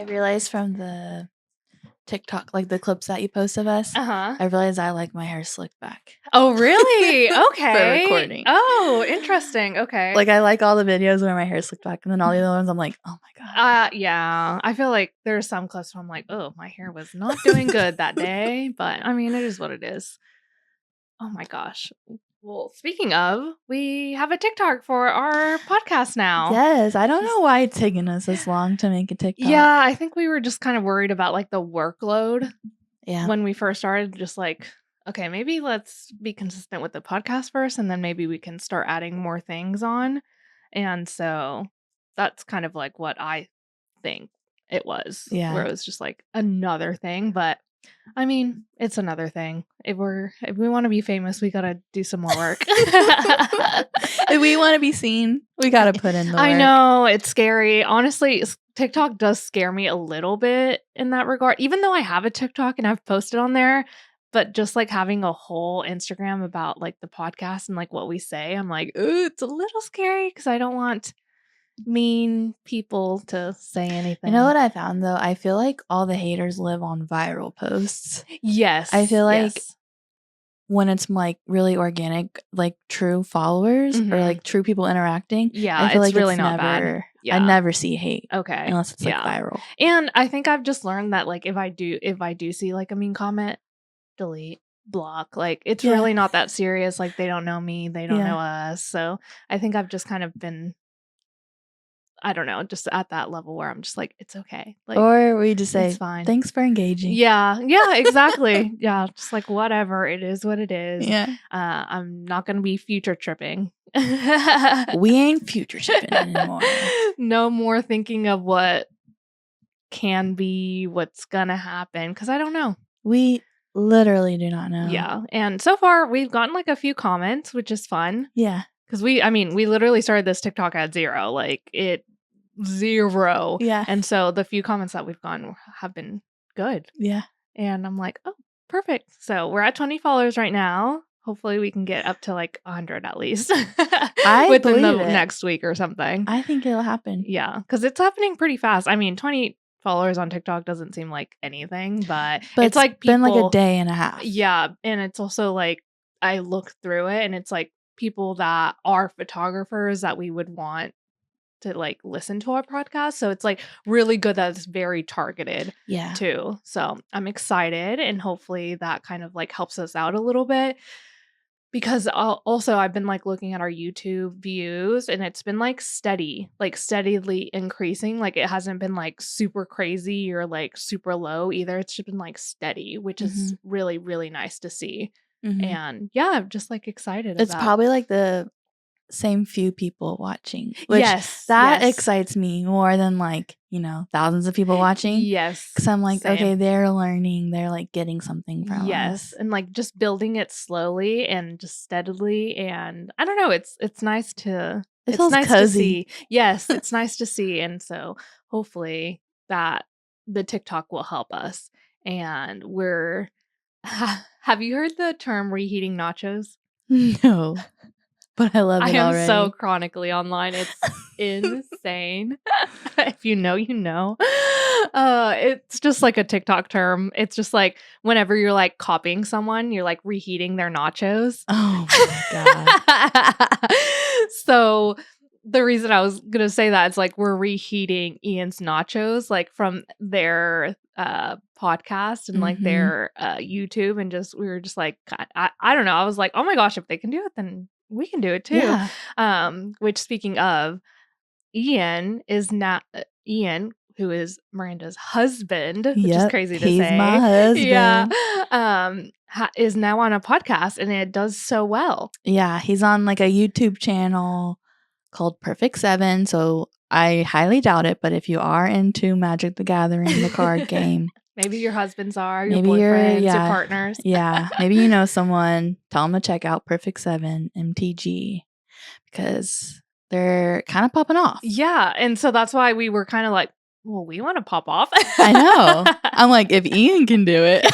realized from the TikTok, like the clips that you post of us, Uh-huh. I realized I like my hair slicked back. Oh, really? Okay. For recording. Oh, interesting. Okay. Like I like all the videos where my hair slicked back, and then all the other ones I'm like, oh my god. Yeah. I feel like there's some clips where I'm like, oh, my hair was not doing good that day. But I mean, it is what it is. Oh my gosh. Well, speaking of, we have a TikTok for our podcast now. Yes, I don't know why it's taking us this long to make a TikTok. Yeah, I think we were just kind of worried about like the workload. Yeah. When we first started, just like, okay, maybe let's be consistent with the podcast first, and then maybe we can start adding more things on. And so that's kind of like what I think it was. Yeah. Where it was just like another thing. But I mean, it's another thing. If we want to be famous, we gotta do some more work. If we want to be seen, we gotta put in the work. I know, it's scary. Honestly, TikTok does scare me a little bit in that regard, even though I have a TikTok and I've posted on there. But just like having a whole Instagram about like the podcast and like what we say, I'm like, ooh, it's a little scary because I don't want mean people to say anything. You know what I found though? I feel like all the haters live on viral posts. Yes. I feel like yes. when it's like really organic, like true followers or like true people interacting, yeah, I feel it's like really it's not never, bad. Yeah. I never see hate. Okay. Unless it's like viral. And I think I've just learned that like if I do see like a mean comment, delete, block. Like it's really not that serious. Like they don't know me, they don't know us. So I think I've just kind of been, I don't know, just at that level where I'm just like, it's okay. Like, or we just say, it's fine. Thanks for engaging. Yeah, exactly. Yeah, just like whatever. It is what it is. Yeah. I'm not going to be future tripping. We ain't future tripping anymore. No more thinking of what can be, what's going to happen, because I don't know. We literally do not know. Yeah. And so far, we've gotten like a few comments, which is fun. Yeah. Because we literally started this TikTok at 0. Like it 0. Yeah. And so the few comments that we've gotten have been good. Yeah. And I'm like, oh, perfect. So we're at 20 followers right now. Hopefully we can get up to like 100 at least within the next week or something. I think it'll happen. Yeah. Because it's happening pretty fast. I mean, 20 followers on TikTok doesn't seem like anything, but it's like people, been like a day and a half. Yeah. And it's also like, I look through it and it's like people that are photographers that we would want to like listen to our podcast. So it's like really good that it's very targeted too. So I'm excited and hopefully that kind of like helps us out a little bit. Because also I've been like looking at our YouTube views and it's been like steadily increasing. Like it hasn't been like super crazy or like super low either. It's just been like steady, which is really, really nice to see. And yeah, I'm just like excited. It's probably like the same few people watching, which that excites me more than like, you know, thousands of people watching. Yes. Because I'm like, okay, they're learning, they're like getting something from us. And like just building it slowly and just steadily. And I don't know, it's nice to it's nice cozy. To see. Yes, it's nice to see. And so hopefully that the TikTok will help us. And have you heard the term reheating nachos? No. But I love it already. I am so chronically online. It's insane. If you know, you know. It's just like a TikTok term. It's just like whenever you're like copying someone, you're like reheating their nachos. Oh my God. So the reason I was going to say that is like we're reheating Ian's nachos like from their podcast and like their YouTube and just we were just like I don't know. I was like, oh my gosh, if they can do it, then we can do it too. Yeah. Which speaking of, Ian, who is Miranda's husband, which is crazy to say. He's my husband. Yeah. Is now on a podcast and it does so well. Yeah. He's on like a YouTube channel called Perfect 7. So I highly doubt it. But if you are into Magic the Gathering, the card game. Maybe your husbands are, your boyfriends, your partners. Yeah. Maybe you know someone. Tell them to check out Perfect 7 MTG because they're kind of popping off. Yeah. And so that's why we were kind of like, well, we want to pop off. I know. I'm like, if Ian can do it.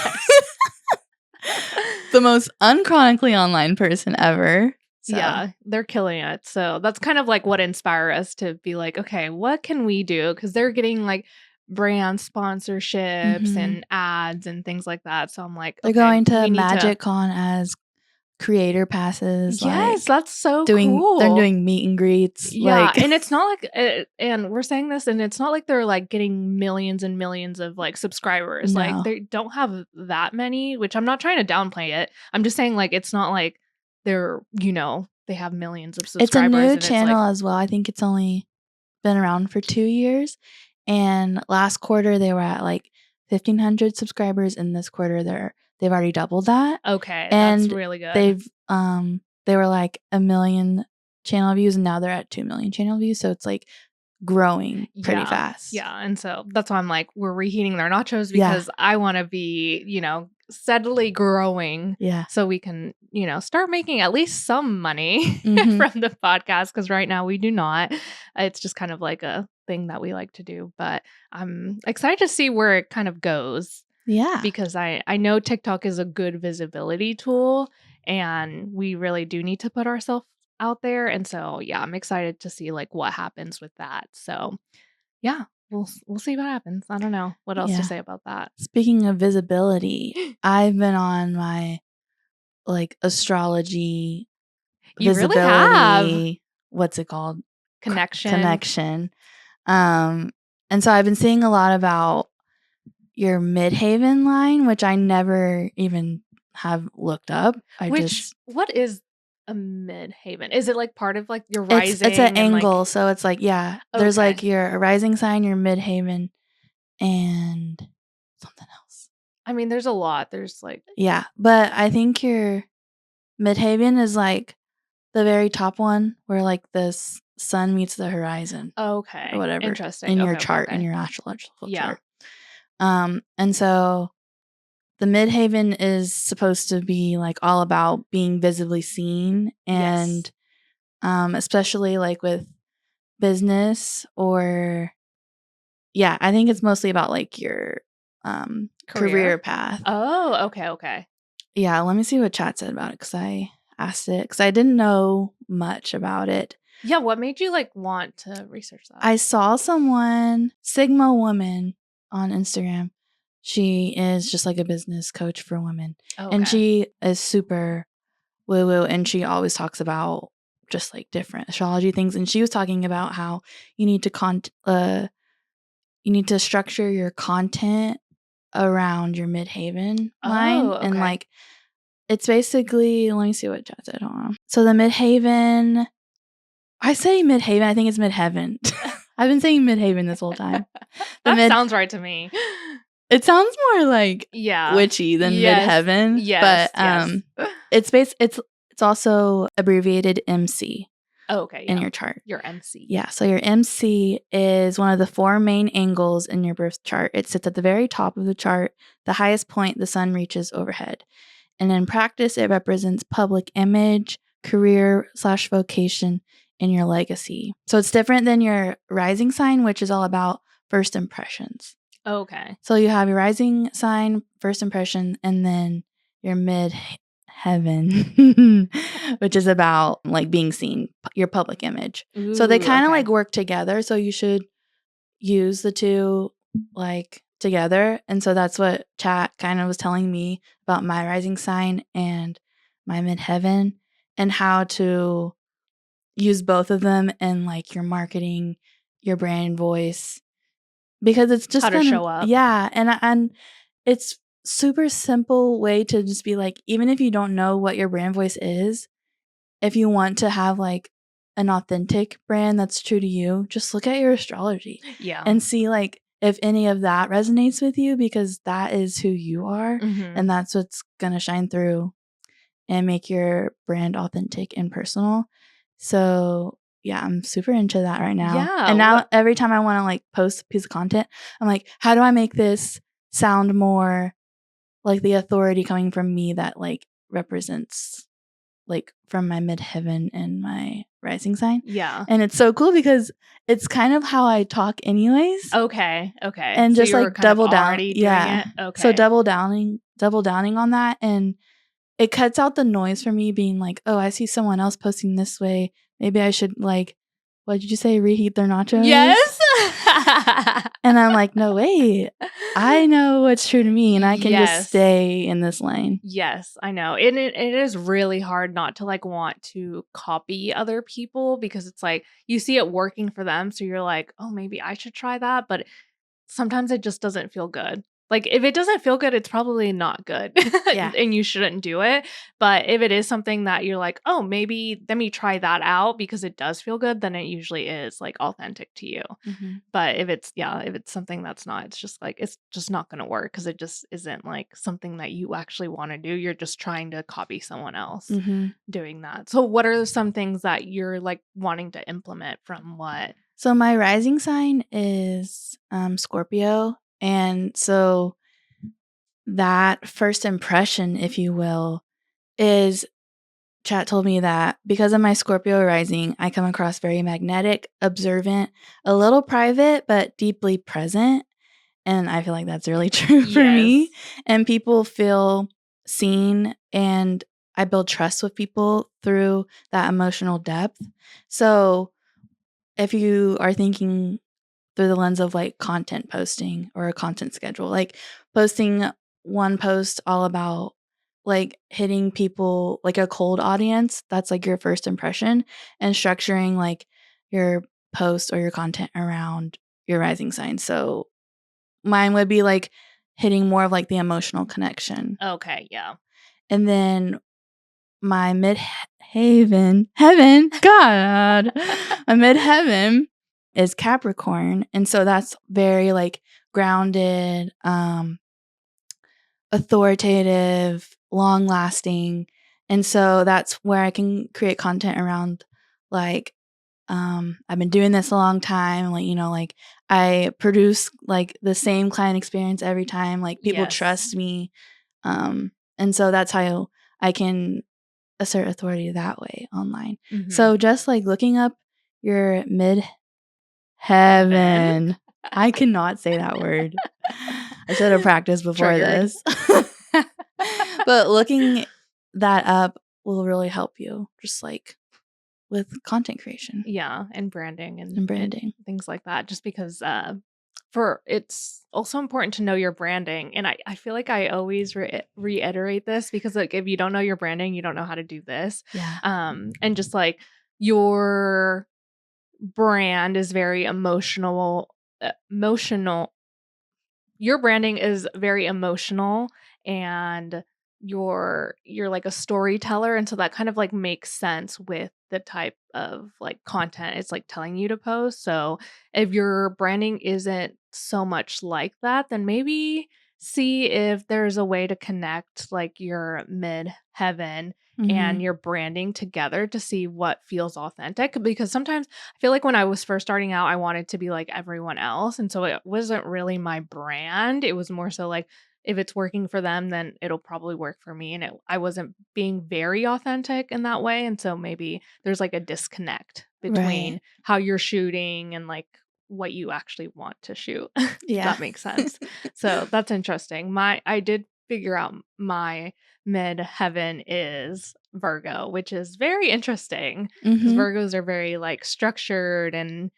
The most unchronically online person ever. So. Yeah, they're killing it. So that's kind of like what inspired us to be like, okay, what can we do? Because they're getting like brand sponsorships Mhm. and ads and things like that. So I'm like, They're okay, going to we need MagicCon as creator passes. Yes, like that's so they're cool. doing meet and greets. Yeah, Like and it's not like, and we're saying this, and it's not like they're like getting millions and millions of like subscribers. Like No. they don't have that many, which I'm not trying to downplay it. I'm just saying like it's not like they're they have millions of subscribers. It's a new and channel It's as well. I think it's only been around for 2 years. And last quarter they were at like 1,500 subscribers. And this quarter they've already doubled that. like okay, And that's really good. they were like 1 million channel views, and now they're at 2 million channel views. So it's like growing pretty fast. Yeah, and so that's why I'm like, we're reheating their nachos Yeah. because I want to be, steadily growing Yeah. so we can, start making at least some money Mhm. from the podcast because right now we do not. It's just kind of like a thing that we like to do, but I'm excited to see where it kind of goes Yeah. because I know TikTok is a good visibility tool and we really do need to put ourselves out there. And so, yeah, I'm excited to see like what happens with that. So, yeah, we'll see what happens. I don't know what else Yeah. to say about that. Speaking of visibility, I've been on my like astrology You really visibility, have what's it called? connection. And so I've been seeing a lot about your midhaven line, which I never even have looked up. What is a midhaven? Is it like part of like your It's rising? an and, like- angle, so it's like there's Okay. like your rising sign, your midhaven, and something else. I mean, there's a lot. There's like Yeah, but I think your midhaven is like the very top one where like the sun meets the horizon okay, or whatever interesting in your Okay, chart, in okay. your astrological Yeah. chart. And so the midhaven is supposed to be like all about being visibly seen, and especially like with business or I think it's mostly about like your career path. Oh, okay. Yeah, let me see what chat said about it because I asked it because I didn't know much about it. Yeah, what made you like want to research that? I saw someone, Sigma Woman, on Instagram. She is just like a business coach for women. Okay. And she is super woo-woo, and she always talks about just like different astrology things. And she was talking about how you need to structure your content around your midhaven line. Oh, And okay. like it's basically, let me see what chat said. Hold on. So the midhaven, I say midhaven, I think it's midheaven. I've been saying midhaven this whole time. That sounds right to me. It sounds more like Yeah. witchy than Yes. midheaven. Yes. But it's also abbreviated MC Okay. in your chart. Your MC. Yeah. So your MC is one of the 4 main angles in your birth chart. It sits at the very top of the chart, the highest point the sun reaches overhead. And in practice, it represents public image, career/vocation, and your legacy. So it's different than your rising sign, which is all about first impressions. Okay. So you have your rising sign, first impression, and then your midheaven, which is about like being seen, your public image. So they kind of like work together. So you should use the two like together. And so that's what chat kind of was telling me about my rising sign and my midheaven, and how to use both of them in like your marketing, your brand voice, because it's just how to show up. Yeah, and it's super simple way to just be like, even if you don't know what your brand voice is, if you want to have like an authentic brand that's true to you, just look at your astrology. Yeah. And see like if any of that resonates with you, because that is who you are. Mhm. And that's what's going to shine through and make your brand authentic and personal. So yeah, I'm super into that right now. Yeah. And now every time I want to like post a piece of content, I'm like, how do I make this sound more like the authority coming from me that like represents like from my midheaven and my rising sign? Yeah. And it's so cool because it's kind of how I talk anyways. Okay. And so just you like double down. Yeah. Okay. So double downing on that, and it cuts out the noise for me being like, oh, I see someone else posting this way. Maybe I should like, what did you say? Reheat their nachos? Yes. And I'm like, no, wait. I know what's true to me, and I can just stay in this lane. Yes, I know. And it is really hard not to like want to copy other people, because it's like you see it working for them. So you're like, oh, maybe I should try that. But sometimes it just doesn't feel good. Like if it doesn't feel good, it's probably not good. Yeah. And you shouldn't do it. But if it is something that you're like, oh, maybe let me try that out because it does feel good, then it usually is like authentic to you. Mm-hmm. But if it's something that's not, it's just like, it's just not going to work because it just isn't like something that you actually want to do. You're just trying to copy someone else doing that. So what are some things that you're like wanting to implement from what? So my rising sign is Scorpio. And so that first impression, if you will, is chat told me that because of my Scorpio rising, I come across very magnetic, observant, a little private, but deeply present. And I feel like that's really true for me. And people feel seen, and I build trust with people through that emotional depth. So if you are thinking through the lens of like content posting or a content schedule, like posting one post all about like hitting people, like a cold audience, that's like your first impression, and structuring like your post or your content around your rising sign. So mine would be like hitting more of like the emotional connection. Okay, yeah. And then my heaven, God, my midheaven is Capricorn. And so that's very like grounded, authoritative, long lasting. And so that's where I can create content around like, I've been doing this a long time. Like, like I produce like the same client experience every time. Like people trust me. And so that's how I can assert authority that way online. So just like looking up your midheaven. I cannot say that word. I should have practiced before this. But looking that up will really help you, just like with content creation. Yeah, and branding and things like that. Just because it's also important to know your branding. And I feel like I always reiterate this because like if you don't know your branding, you don't know how to do this. Yeah. And just like your brand is very emotional. Your branding is very emotional, and you're like a storyteller, and so that kind of like makes sense with the type of like content it's like telling you to post. So if your branding isn't so much like that, then maybe see if there's a way to connect like your midheaven and your branding together to see what feels authentic. Because sometimes I feel like when I was first starting out, I wanted to be like everyone else. And so it wasn't really my brand. It was more so like, if it's working for them, then it'll probably work for me. And I wasn't being very authentic in that way. And so maybe there's like a disconnect between how you're shooting and like what you actually want to shoot. If that makes sense. So that's interesting. I did figure out my midheaven is Virgo, which is very interesting because Virgos are very like structured and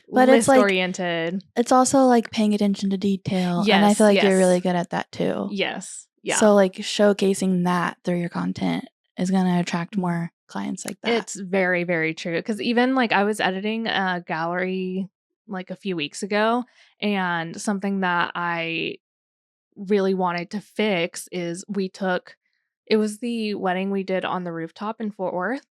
list oriented. It's also like paying attention to detail. And I feel like you're really good at that too. Yes. Yeah. So like showcasing that through your content is going to attract more clients like that. It's very, very true. Because even like I was editing a gallery like a few weeks ago, and something that I really wanted to fix is it was the wedding we did on the rooftop in Fort Worth.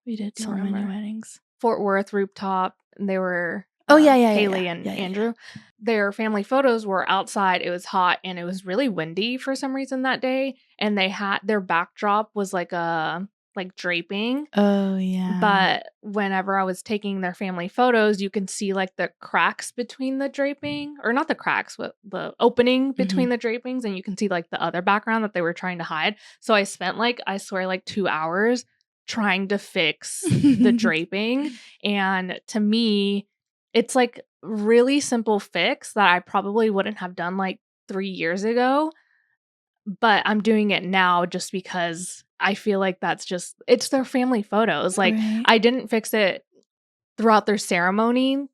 We did so many weddings. Fort Worth rooftop. And they were Haley and Andrew. Yeah. Their family photos were outside. It was hot and it was really windy for some reason that day. And their backdrop was like draping. Oh yeah. But whenever I was taking their family photos, you can see like the cracks between the draping, or not the cracks, but the opening between the drapings, and you can see like the other background that they were trying to hide. So I spent I swear 2 hours trying to fix the draping. And to me, it's like really simple fix that I probably wouldn't have done 3 years ago, but I'm doing it now just because I feel like it's their family photos. I didn't fix it throughout their ceremony,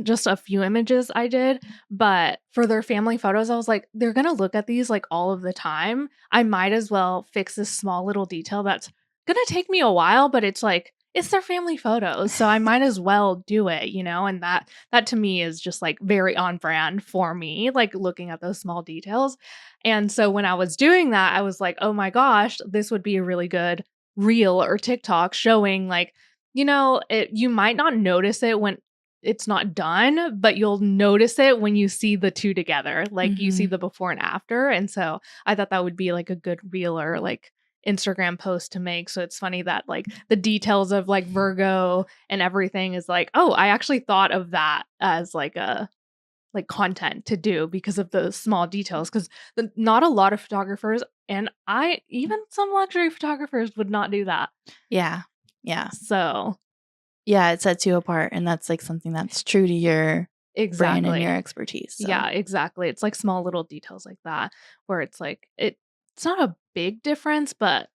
just a few images I did, but for their family photos, I was like, they're going to look at these like all of the time. I might as well fix this small little detail that's going to take me a while, but it's like, it's their family photos. So I might as well do it, you know? And that to me is just like very on brand for me, like looking at those small details. And so when I was doing that, I was like, oh my gosh, this would be a really good reel or TikTok showing like, you know, you might not notice it when it's not done, but you'll notice it when you see the two together, like you see the before and after. And so I thought that would be like a good reel or like Instagram post to make. So it's funny that like the details of like Virgo and everything is like, oh, I actually thought of that as like a like content to do because of the small details. Because not a lot of photographers, and even some luxury photographers would not do that. Yeah. So yeah, it sets you apart, and that's like something that's true to your brand and your expertise. So. Yeah, exactly. It's like small little details like that where it's like it's not a big difference, but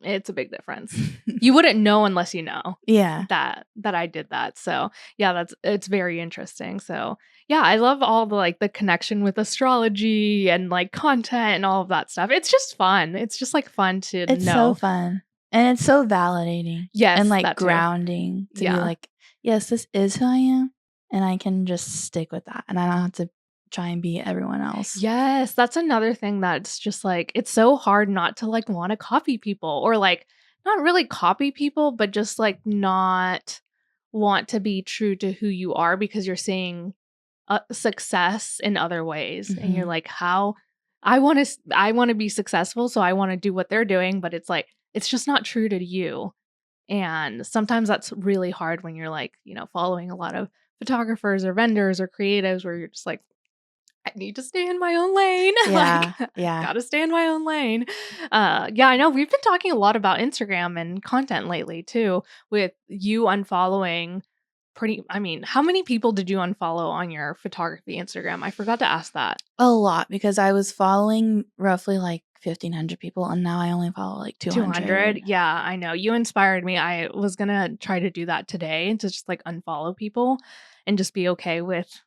it's a big difference. You wouldn't know unless you know. Yeah. That I did that. So yeah, it's very interesting. So yeah, I love all the like the connection with astrology and like content and all of that stuff. It's just fun. It's just like fun to know. It's so fun. And it's so validating. Yes. And like grounding to be like, yes, this is who I am. And I can just stick with that. And I don't have to try and be everyone else. Yes. That's another thing that's just like, it's so hard not to like want to copy people or like not really copy people, but just like not want to be true to who you are because you're seeing success in other ways. And you're like, how I want to be successful. So I want to do what they're doing, but it's like, it's just not true to you. And sometimes that's really hard when you're like, you know, following a lot of photographers or vendors or creatives where you're just like, I need to stay in my own lane. Yeah. Gotta stay in my own lane. Yeah, I know we've been talking a lot about Instagram and content lately too, with you unfollowing how many people did you unfollow on your photography Instagram? I forgot to ask that. A lot, because I was following roughly like 1,500 people, and now I only follow like 200. Yeah, I know. You inspired me. I was going to try to do that today to just like unfollow people and just be okay with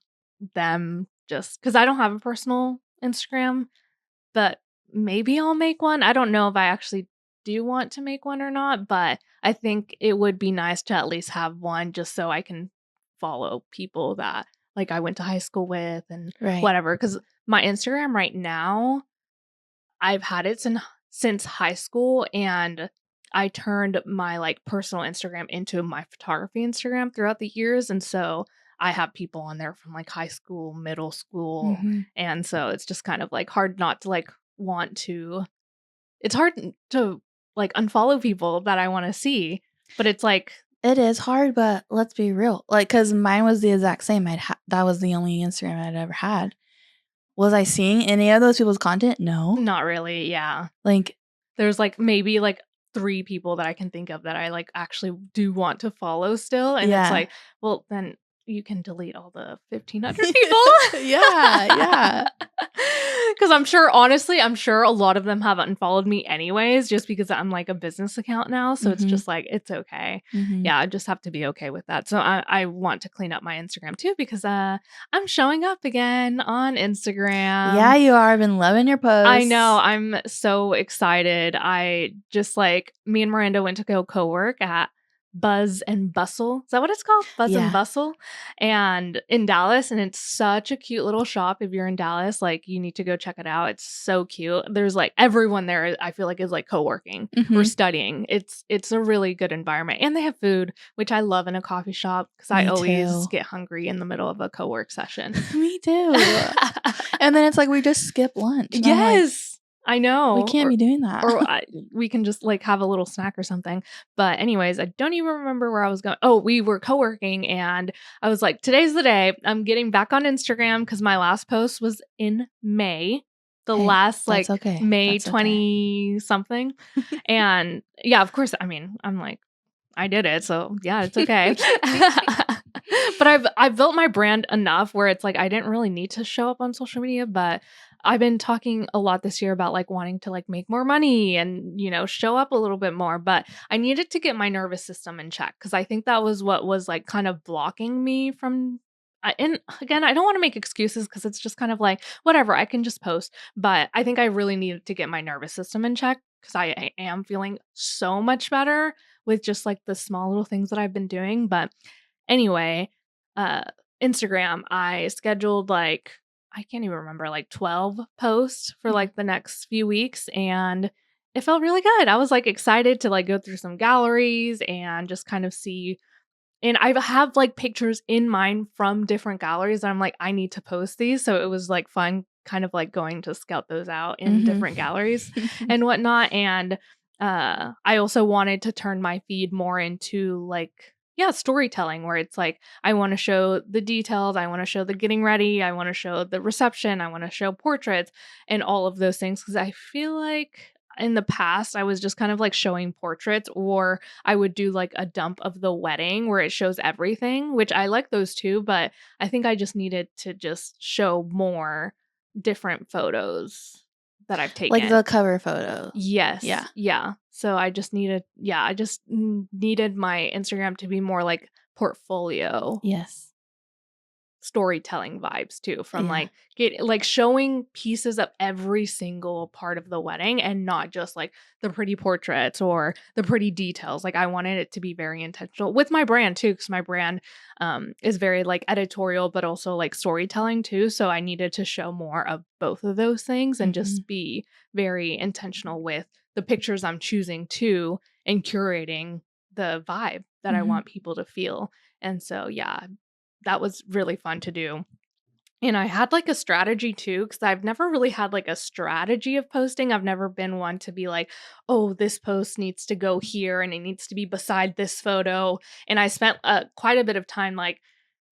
them just because I don't have a personal Instagram, but maybe I'll make one. I don't know if I actually do want to make one or not, but I think it would be nice to at least have one just so I can follow people that like I went to high school with and whatever. Because my Instagram right now, I've had it since high school, and I turned my like personal Instagram into my photography Instagram throughout the years. And so I have people on there from like high school, middle school. And so it's just kind of like hard not to like want to, it's hard to like unfollow people that I want to see, but it's like, it is hard, but let's be real. Like, cause mine was the exact same. That was the only Instagram I'd ever had. Was I seeing any of those people's content? No. Not really, yeah. Like, there's like maybe like 3 people that I can think of that I like actually do want to follow still. And it's like, well, then you can delete all the 1,500 people. Yeah. Because I'm sure a lot of them have unfollowed me anyways, just because I'm like a business account now. So it's just like, it's okay. Yeah, I just have to be okay with that. So I want to clean up my Instagram too, because I'm showing up again on Instagram. Yeah, you are. I've been loving your posts. I know. I'm so excited. I just like, me and Miranda went to go co-work at Buzz and Bustle. Is that what it's called? Buzz and Bustle. And in Dallas. And it's such a cute little shop. If you're in Dallas, like you need to go check it out. It's so cute. There's like everyone there, I feel like, is like co-working or studying. It's a really good environment. And they have food, which I love in a coffee shop because I always get hungry in the middle of a co-work session. Me too. And then it's like we just skip lunch. Yes. I know. We can't be doing that. Or we can just like have a little snack or something. But anyways, I don't even remember where I was going. Oh, we were co-working and I was like, today's the day. I'm getting back on Instagram because my last post was in May. Last like May 20 something. And yeah, of course, I mean, I'm like, I did it. So yeah, it's okay. But I've built my brand enough where it's like I didn't really need to show up on social media, but I've been talking a lot this year about like wanting to like make more money and, you know, show up a little bit more, but I needed to get my nervous system in check because I think that was what was like kind of blocking me from and again, I don't want to make excuses because it's just kind of like whatever, I can just post, but I think I really needed to get my nervous system in check because I am feeling so much better with just like the small little things that I've been doing. But anyway, uh Instagram, I scheduled like I can't even remember like 12 posts for like the next few weeks and it felt really good. I was like excited to like go through some galleries and just kind of see and I have like pictures in mind from different galleries. And I'm like, I need to post these. So it was like fun, kind of like going to scout those out in different galleries and whatnot. And I also wanted to turn my feed more into like, yeah, storytelling where it's like, I want to show the details. I want to show the getting ready. I want to show the reception. I want to show portraits and all of those things. Cause I feel like in the past, I was just kind of like showing portraits or I would do like a dump of the wedding where it shows everything, which I like those too, but I think I just needed to just show more different photos that I've taken. Like the cover photo. Yes. Yeah. Yeah. So I just needed needed my Instagram to be more like portfolio. Yes. Storytelling vibes too from like showing pieces of every single part of the wedding and not just like the pretty portraits or the pretty details. Like I wanted it to be very intentional with my brand too because my brand is very like editorial but also like storytelling too, so I needed to show more of both of those things and just be very intentional with the pictures I'm choosing too and curating the vibe that I want people to feel. And so yeah, that was really fun to do. And I had like a strategy too, because I've never really had like a strategy of posting. I've never been one to be like, oh, this post needs to go here and it needs to be beside this photo. And I spent quite a bit of time, like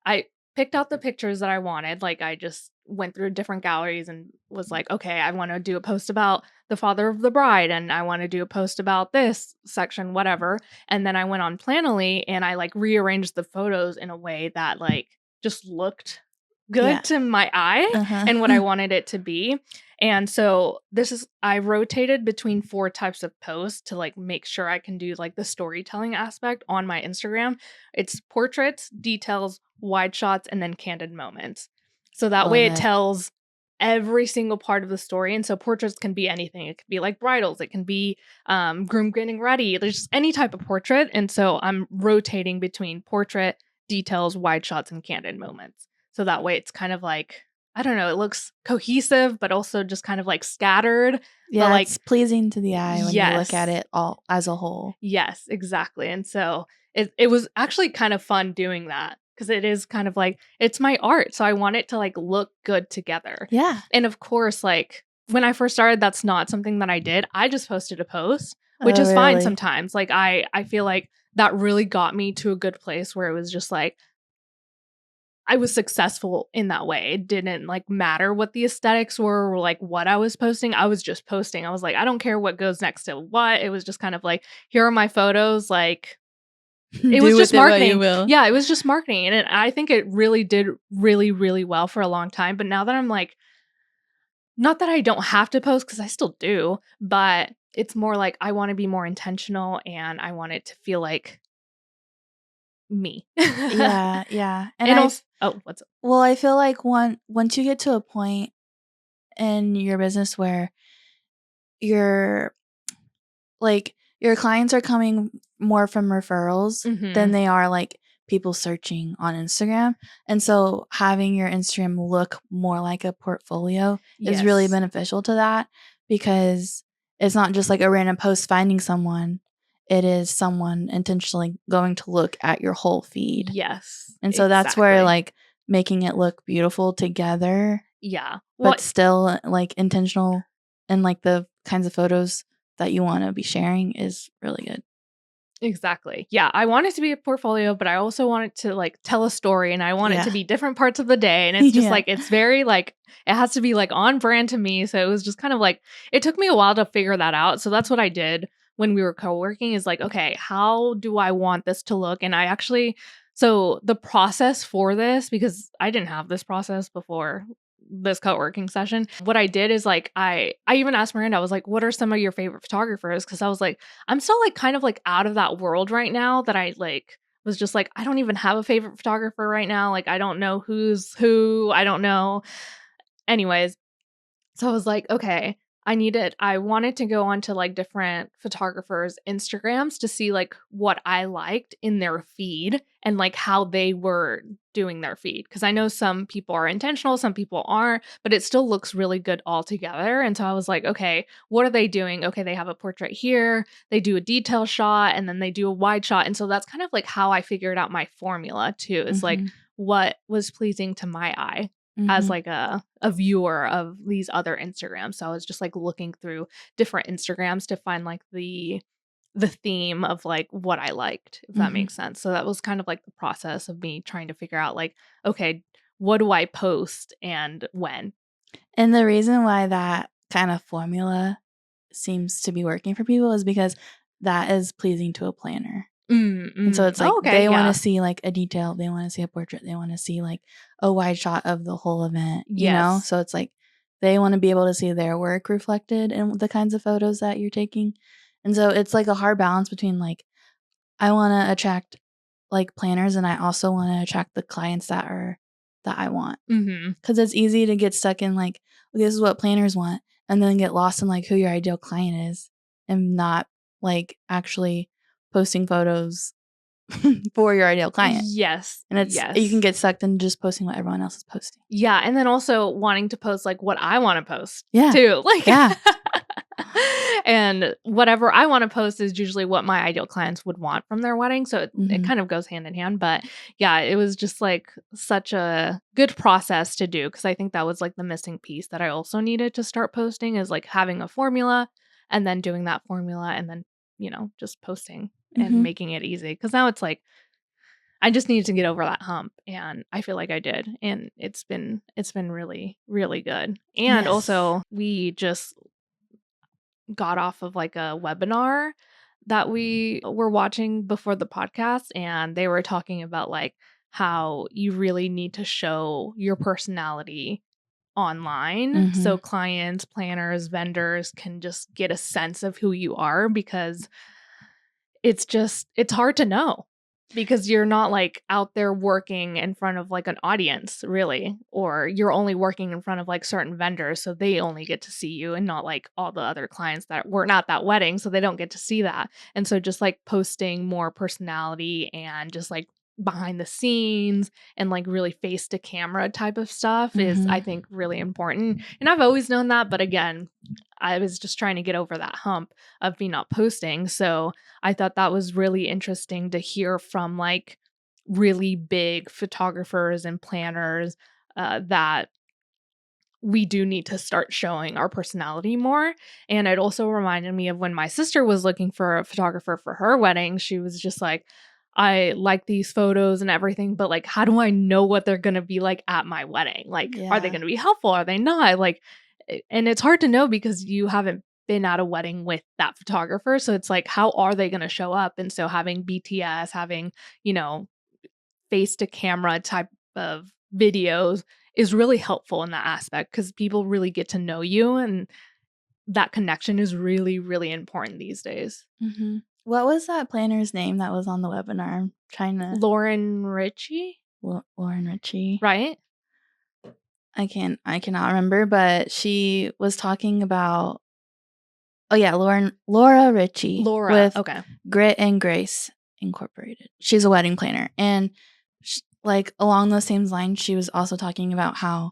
I picked out the pictures that I wanted. Like I just went through different galleries and was like, okay, I want to do a post about the father of the bride and I want to do a post about this section, whatever. And then I went on Planoly and I like rearranged the photos in a way that like just looked good to my eye and what I wanted it to be. And so I rotated between 4 types of posts to like make sure I can do like the storytelling aspect on my Instagram. It's portraits, details, wide shots, and then candid moments. So that way it tells every single part of the story. And so portraits can be anything. It could be like bridals. It can be groom getting ready. There's just any type of portrait. And so I'm rotating between portrait, details, wide shots, and candid moments. So that way it's kind of like, I don't know, it looks cohesive, but also just kind of like scattered. Yeah, like, it's pleasing to the eye when you look at it all as a whole. Yes, exactly. And so it was actually kind of fun doing that because it is kind of like, it's my art. So I want it to like look good together. Yeah. And of course, like when I first started, that's not something that I did. I just posted a post, which is fine sometimes. Like I feel like that really got me to a good place where it was just like, I was successful in that way. It didn't like matter what the aesthetics were or like what I was posting. I was just posting. I was like, I don't care what goes next to what. It was just kind of like, here are my photos. Like it was just marketing. Yeah, it was just marketing. And I think it really did really, really well for a long time. But now that I'm like, not that I don't have to post because I still do, but it's more like I want to be more intentional and I want it to feel like me. Yeah. And also, what's up? Well, I feel like once you get to a point in your business where your clients are coming more from referrals than they are like people searching on Instagram. And so having your Instagram look more like a portfolio is really beneficial to that because it's not just like a random post finding someone. It is someone intentionally going to look at your whole feed. Yes. And so that's where like making it look beautiful together. Yeah. But still like intentional and like the kinds of photos that you want to be sharing is really good. Exactly. Yeah. I want it to be a portfolio, but I also want it to like tell a story and I want it to be different parts of the day. And it's just like, it's very like, it has to be like on brand to me. So it was just kind of like, it took me a while to figure that out. So that's what I did when we were co-working is like, okay, how do I want this to look? And so the process for this, because I didn't have this process before this co-working session, what I did is like, I even asked Miranda, I was like, what are some of your favorite photographers? Because I was like, I'm still like kind of like out of that world right now, that I like was just like, I don't even have a favorite photographer right now. Like, I don't know who's who. I don't know. Anyways, so I was like, okay, I wanted to go onto like different photographers' Instagrams to see like what I liked in their feed and like how they were doing their feed. Cause I know some people are intentional, some people aren't, but it still looks really good all together. And so I was like, okay, what are they doing? Okay, they have a portrait here, they do a detail shot, and then they do a wide shot. And so that's kind of like how I figured out my formula too, is like what was pleasing to my eye as like a viewer of these other Instagrams. So I was just like looking through different Instagrams to find like the theme of like what I liked, if that makes sense. So that was kind of like the process of me trying to figure out like, okay, what do I post and when? And the reason why that kind of formula seems to be working for people is because that is pleasing to a planner. And so it's like they want to see like a detail, they want to see a portrait, they want to see like a wide shot of the whole event, you know? So it's like they want to be able to see their work reflected in the kinds of photos that you're taking. And so it's like a hard balance between like, I want to attract like planners, and I also want to attract the clients that I want. Because it's easy to get stuck in like, this is what planners want, and then get lost in like who your ideal client is, and not like actually posting photos for your ideal client. Yes. And it's you can get sucked in just posting what everyone else is posting. Yeah. And then also wanting to post like what I want to post Yeah. too. Like, yeah. And whatever I want to post is usually what my ideal clients would want from their wedding. So it kind of goes hand in hand. But yeah, it was just like such a good process to do, because I think that was like the missing piece that I also needed to start posting, is like having a formula and then doing that formula and then, you know, just posting and making it easy. Because now it's like, I just needed to get over that hump, and I feel like I did. And it's been really, really good. And also we just got off of like a webinar that we were watching before the podcast, and they were talking about like how you really need to show your personality online so clients, planners, vendors can just get a sense of who you are, because it's hard to know, because you're not like out there working in front of like an audience really, or you're only working in front of like certain vendors, so they only get to see you, and not like all the other clients that were not that wedding, so they don't get to see that. And so just like posting more personality and just like behind the scenes and like really face to camera type of stuff is, I think, really important. And I've always known that, but again, I was just trying to get over that hump of me not posting. So I thought that was really interesting to hear from like really big photographers and planners that we do need to start showing our personality more. And it also reminded me of when my sister was looking for a photographer for her wedding. She was just like, I like these photos and everything, but like, how do I know what they're going to be like at my wedding? Like, are they going to be helpful? Are they not? Like, and it's hard to know because you haven't been at a wedding with that photographer. So it's like, how are they going to show up? And so having BTS, having, you know, face to camera type of videos is really helpful in that aspect, because people really get to know you, and that connection is really, really important these days. What was that planner's name that was on the webinar? I'm trying to... Lauren Ritchie? Lauren Ritchie. Right? I cannot remember, but she was talking about... Oh yeah, Laura Ritchie. With Grit and Grace Incorporated. She's a wedding planner. And like along those same lines, she was also talking about how,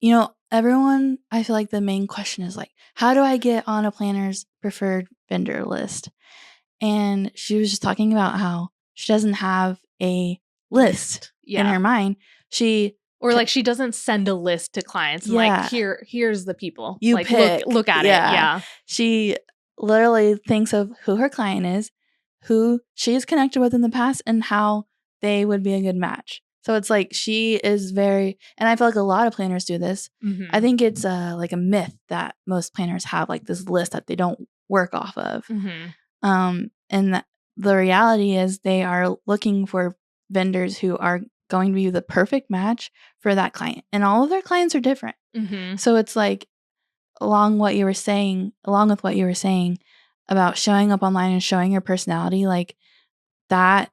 you know, everyone, I feel like the main question is like, how do I get on a planner's preferred vendor list? And she was just talking about how she doesn't have a list in her mind. She doesn't send a list to clients and like, here's the people. You like, pick. Look at it. Yeah. She literally thinks of who her client is, who she's connected with in the past, and how they would be a good match. So it's like she is very, and I feel like a lot of planners do this. I think it's like a myth that most planners have like this list that they don't work off of. Mm-hmm. And the reality is they are looking for vendors who are going to be the perfect match for that client. And all of their clients are different. Mm-hmm. So it's like along with what you were saying about showing up online and showing your personality, like that,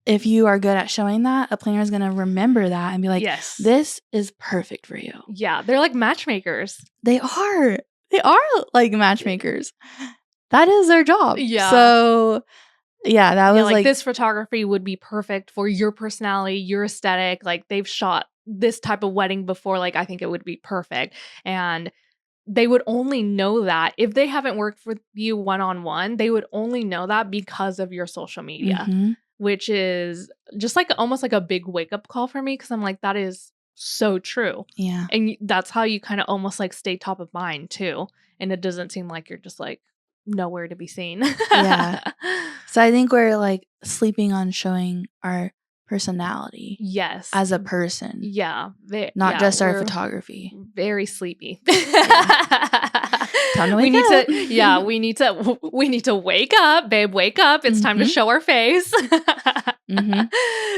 if you are good at showing that, a planner is going to remember that and be like, yes, this is perfect for you. Yeah, they're like matchmakers. They are like matchmakers. That is their job. Yeah. So yeah, that was like this photography would be perfect for your personality, your aesthetic. Like they've shot this type of wedding before. Like I think it would be perfect. And they would only know that if they haven't worked with you one-on-one, they would only know that because of your social media, which is just like almost like a big wake-up call for me, because I'm like, that is so true. Yeah. And that's how you kind of almost like stay top of mind too. And it doesn't seem like you're just like nowhere to be seen. Yeah. So I think we're like sleeping on showing our personality. Yes. As a person. Yeah. Not just our photography. Very sleepy. Time to wake up. We need to wake up, babe, wake up. It's time to show our face.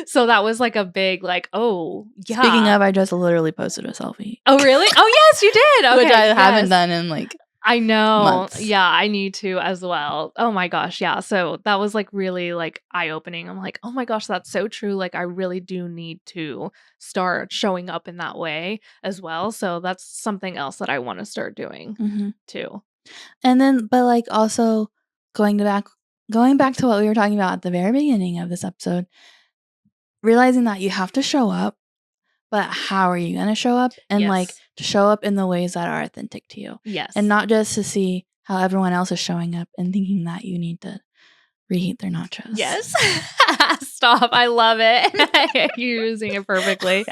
So that was like a big like, oh, yeah. Speaking of, I just literally posted a selfie. Oh, really? Oh, yes, you did. Okay, which I haven't done in like I know. months. Yeah, I need to as well. Oh my gosh. Yeah. So that was like really like eye-opening. I'm like, oh my gosh, that's so true. Like I really do need to start showing up in that way as well. So that's something else that I want to start doing too. And then, but like also going back to what we were talking about at the very beginning of this episode, realizing that you have to show up, but how are you going to show up? And like to show up in the ways that are authentic to you. Yes. And not just to see how everyone else is showing up and thinking that you need to reheat their nachos. Yes. Stop. I love it. You're using it perfectly.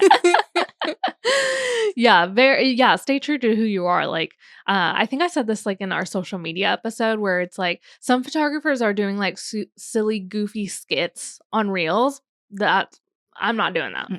Stay true to who you are. Like, I think I said this like in our social media episode where it's like some photographers are doing like silly, goofy skits on Reels. I'm not doing that.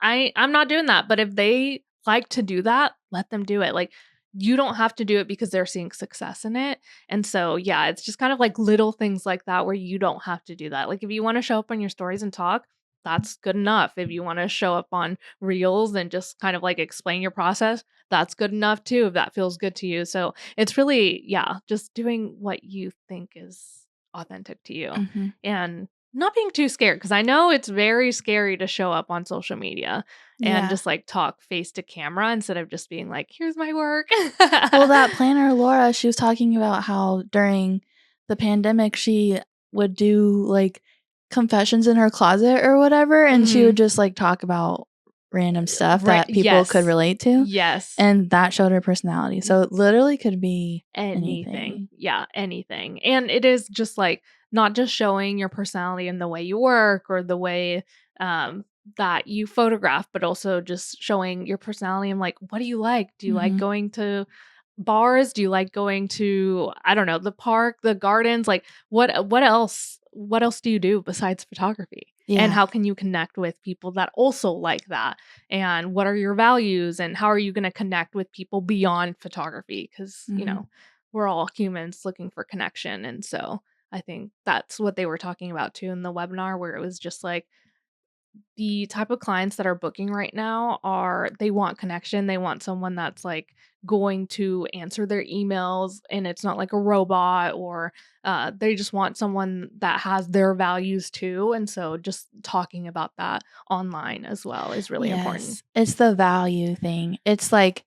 I'm not doing that. But if they like to do that, let them do it. Like you don't have to do it because they're seeing success in it. And so, yeah, it's just kind of like little things like that where you don't have to do that. Like if you want to show up on your stories and talk, that's good enough. If you want to show up on Reels and just kind of like explain your process, that's good enough too, if that feels good to you. So it's really, just doing what you think is authentic to you and not being too scared, because I know it's very scary to show up on social media and just like talk face to camera instead of just being like, here's my work. Well, that planner, Laura, she was talking about how during the pandemic, she would do like confessions in her closet or whatever. And she would just like talk about random stuff that people could relate to. Yes. And that showed her personality. So it literally could be anything. Yeah, anything. And it is just like, not just showing your personality in the way you work or the way that you photograph, but also just showing your personality and like, what do you like? Do you like going to bars? Do you like going to, I don't know, the park, the gardens? Like what else? What else do you do besides photography? Yeah. And how can you connect with people that also like that? And what are your values? And how are you going to connect with people beyond photography? Because, you know, we're all humans looking for connection. And so I think that's what they were talking about too in the webinar, where it was just like the type of clients that are booking right now they want connection. They want someone that's like going to answer their emails and it's not like a robot, or they just want someone that has their values too. And so just talking about that online as well is really important. It's the value thing. It's like,